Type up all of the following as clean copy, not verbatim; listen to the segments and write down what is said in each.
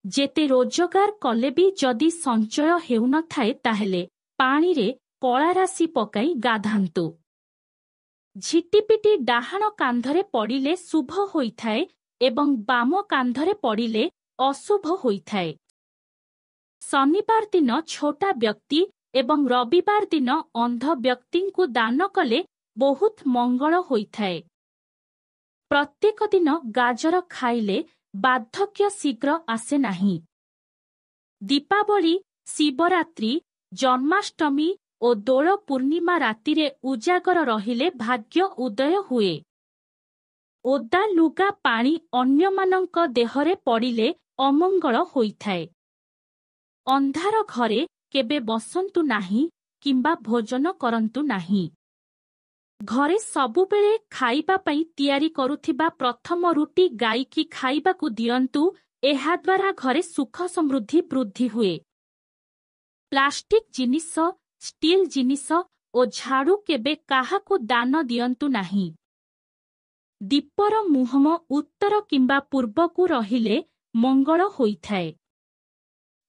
ଯେତେ ରୋଜଗାର କଲେ ବି ଯଦି ସଞ୍ଚୟ ହେଉନଥାଏ ତାହେଲେ ପାଣିରେ କଳାରାଶି ପକାଇ ଗାଧାନ୍ତୁ। ଝିଟିପିଟି ଡାହାଣ କାନ୍ଧରେ ପଡ଼ିଲେ ଶୁଭ ହୋଇଥାଏ ଏବଂ ବାମ କାନ୍ଧରେ ପଡ଼ିଲେ ଅଶୁଭ ହୋଇଥାଏ। ଶନିବାର ଦିନ ଛୋଟା ବ୍ୟକ୍ତି ଏବଂ ରବିବାର ଦିନ ଅନ୍ଧ ବ୍ୟକ୍ତିଙ୍କୁ ଦାନ କଲେ ବହୁତ ମଙ୍ଗଳ ହୋଇଥାଏ। ପ୍ରତ୍ୟେକ ଦିନ ଗାଜର ଖାଇଲେ ବାର୍ଦ୍ଧକ୍ୟ ଶୀଘ୍ର ଆସେ ନାହିଁ। ଦୀପାବଳି, ଶିବରାତ୍ରି, ଜନ୍ମାଷ୍ଟମୀ ଓ ଦୋଳ ପୂର୍ଣ୍ଣିମା ରାତିରେ ଉଜାଗର ରହିଲେ ଭାଗ୍ୟ ଉଦୟ ହୁଏ। ଓଦା ଲୁଗା ପାଣି ଅନ୍ୟମାନଙ୍କ ଦେହରେ ପଡ଼ିଲେ ଅମଙ୍ଗଳ ହୋଇଥାଏ। ଅନ୍ଧାର ଘରେ କେବେ ବସନ୍ତୁ ନାହିଁ କିମ୍ବା ଭୋଜନ କରନ୍ତୁ ନାହିଁ। ଘରେ ସବୁବେଳେ ଖାଇବା ପାଇଁ ତିଆରି କରୁଥିବା ପ୍ରଥମ ରୁଟି ଗାଈକି ଖାଇବାକୁ ଦିଅନ୍ତୁ। ଏହାଦ୍ୱାରା ଘରେ ସୁଖ ସମୃଦ୍ଧି ବୃଦ୍ଧି ହୁଏ। ପ୍ଲାଷ୍ଟିକ ଜିନିଷ, ଷ୍ଟିଲ ଜିନିଷ ଓ ଝାଡୁ କେବେ କାହାକୁ ଦାନ ଦିଅନ୍ତୁ ନାହିଁ। ଦୀପର ମୁହଁ ଉତ୍ତର କିମ୍ବା ପୂର୍ବକୁ ରହିଲେ ମଙ୍ଗଳ ହୋଇଥାଏ।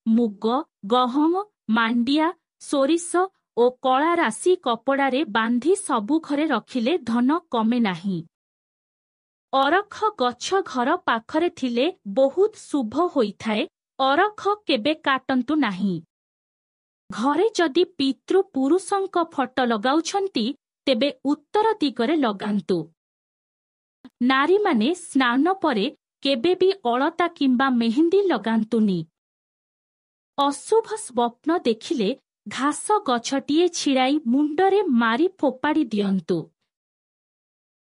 ମୁଗ, ଗହମ, ମାଣ୍ଡିଆ, ସୋରିଷ ଓ କଳା ରାଶି କପଡ଼ାରେ ବାନ୍ଧି ସବୁ ଘରେ ରଖିଲେ ଧନ କମେ ନାହିଁ। ଅରଖ ଗଛ ଘର ପାଖରେ ଥିଲେ ବହୁତ ଶୁଭ ହୋଇଥାଏ। ଅରଖ କେବେ କାଟନ୍ତୁ ନାହିଁ। ଘରେ ଯଦି ପିତୃ ପୁରୁଷଙ୍କ ଫଟୋ ଲଗାଉଛନ୍ତି ତେବେ ଉତ୍ତର ଦିଗରେ ଲଗାନ୍ତୁ। ନାରୀମାନେ ସ୍ନାନ ପରେ କେବେ ବି ଅଳତା କିମ୍ବା ମେହେନ୍ଦି ଲଗାନ୍ତୁନି। ଅଶୁଭ ସ୍ୱପ୍ନ ଦେଖିଲେ ଘାସ ଗଛଟିଏ ଛିଡ଼ାଇ ମୁଣ୍ଡରେ ମାରି ଫୋପାଡ଼ି ଦିଅନ୍ତୁ।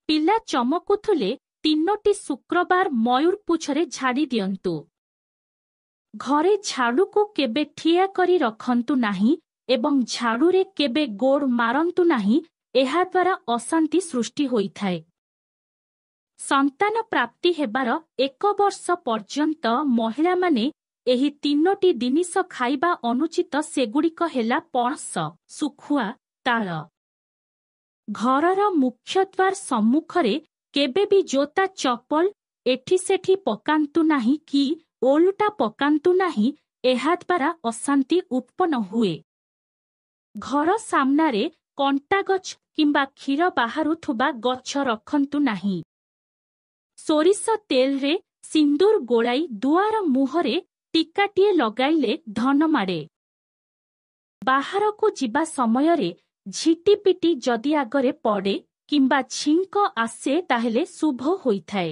ପିଲା ଚମକୁଥିଲେ 3ଟି ଶୁକ୍ରବାର ମୟୂର ପୁଛରେ ଝାଡ଼ି ଦିଅନ୍ତୁ। ଘରେ ଝାଡୁକୁ କେବେ ଠିଆ କରି ରଖନ୍ତୁ ନାହିଁ ଏବଂ ଝାଡୁରେ କେବେ ଗୋଡ଼ ମାରନ୍ତୁ ନାହିଁ। ଏହାଦ୍ୱାରା ଅଶାନ୍ତି ସୃଷ୍ଟି ହୋଇଥାଏ। ସନ୍ତାନ ପ୍ରାପ୍ତି ହେବାର 1 ବର୍ଷ ପର୍ଯ୍ୟନ୍ତ ମହିଳାମାନେ ଏହି 3ଟି ଜିନିଷ ଖାଇବା ଅନୁଚିତ। ସେଗୁଡ଼ିକ ହେଲା ପଣସ, ଶୁଖୁଆ, ତାଳ। ଘରର ମୁଖ୍ୟଦ୍ୱାର ସମ୍ମୁଖରେ କେବେ ବି ଜୋତା ଚପଲ ଏଠି ସେଠି ପକାନ୍ତୁ ନାହିଁ କି ଓଲଟା ପକାନ୍ତୁ ନାହିଁ। ଏହାଦ୍ୱାରା ଅଶାନ୍ତି ଉତ୍ପନ୍ନ ହୁଏ। ଘର ସାମ୍ନାରେ କଣ୍ଟା ଗଛ କିମ୍ବା କ୍ଷୀର ବାହାରୁଥିବା ଗଛ ରଖନ୍ତୁ ନାହିଁ। ସୋରିଷ ତେଲରେ ସିନ୍ଦୁର ଗୋଳାଇ ଦୁଆର ମୁହଁରେ ଟିକାଟିଏ ଲଗାଇଲେ ଧନ ମାଡ଼େ। ବାହାରକୁ ଯିବା ସମୟରେ ଝିଟିପିଟି ଯଦି ଆଗରେ ପଡ଼େ କିମ୍ବା ଛିଙ୍କ ଆସେ ତାହେଲେ ଶୁଭ ହୋଇଥାଏ।